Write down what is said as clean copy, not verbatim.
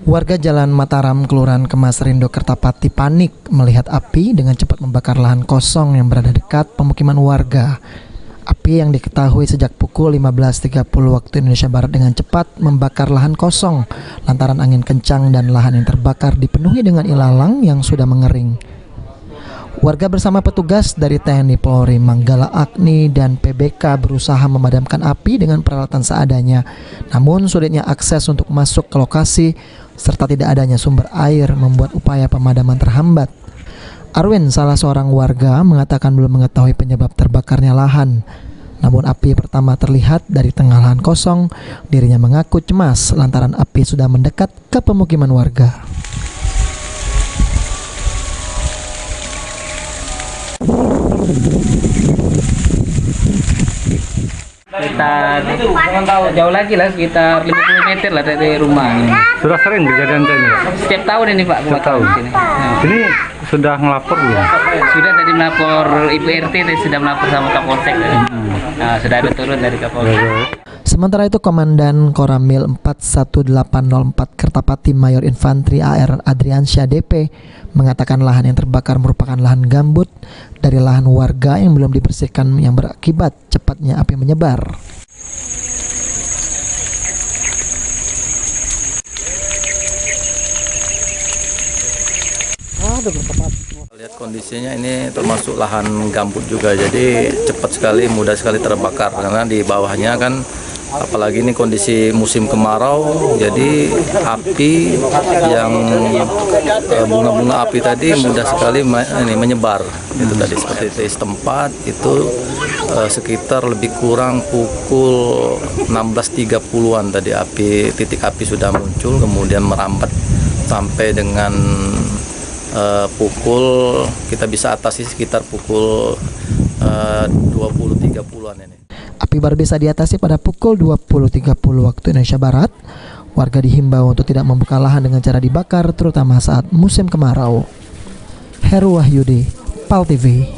Warga Jalan Mataram, Kelurahan Kemas Rindo, Kertapati panik melihat api dengan cepat membakar lahan kosong yang berada dekat pemukiman warga. Api yang diketahui sejak pukul 15.30 waktu Indonesia Barat dengan cepat membakar lahan kosong lantaran angin kencang dan lahan yang terbakar dipenuhi dengan ilalang yang sudah mengering. Warga bersama petugas dari TNI Polri, Manggala Agni, dan PBK berusaha memadamkan api dengan peralatan seadanya. Namun sulitnya akses untuk masuk ke lokasi serta tidak adanya sumber air membuat upaya pemadaman terhambat. Arwin, salah seorang warga, mengatakan belum mengetahui penyebab terbakarnya lahan. Namun api pertama terlihat dari tengah lahan kosong. Dirinya mengaku cemas lantaran api sudah mendekat ke pemukiman warga. Sekitar jauh lagi lah, sekitar 50 meter lah dari rumah ini. Sudah sering kejadian ini? Setiap tahun ini Pak. Setiap tahun. Ini sudah ngelapor belum? Sudah tadi melapor Ibu RT, tadi sudah melapor sama Kapolsek. Nah, sudah ada turun dari Kapolsek. Sementara itu Komandan Koramil 41804 Kertapati Mayor Infantri AR Adriansyah DP mengatakan lahan yang terbakar merupakan lahan gambut dari lahan warga yang belum dibersihkan yang berakibat cepatnya api menyebar. Lihat kondisinya ini termasuk lahan gambut juga, jadi cepat sekali, mudah sekali terbakar karena di bawahnya kan, apalagi ini kondisi musim kemarau, jadi api yang bunga-bunga api tadi mudah sekali menyebar. Itu tadi seperti itu setempat itu sekitar lebih kurang pukul 16.30-an tadi titik api sudah muncul, kemudian merambat sampai dengan pukul kita bisa atasi sekitar pukul 20.30-an ini. Api baru bisa diatasi pada pukul 20.30 waktu Indonesia Barat. Warga dihimbau untuk tidak membuka lahan dengan cara dibakar, terutama saat musim kemarau. Heru Wahyudi, PAL TV.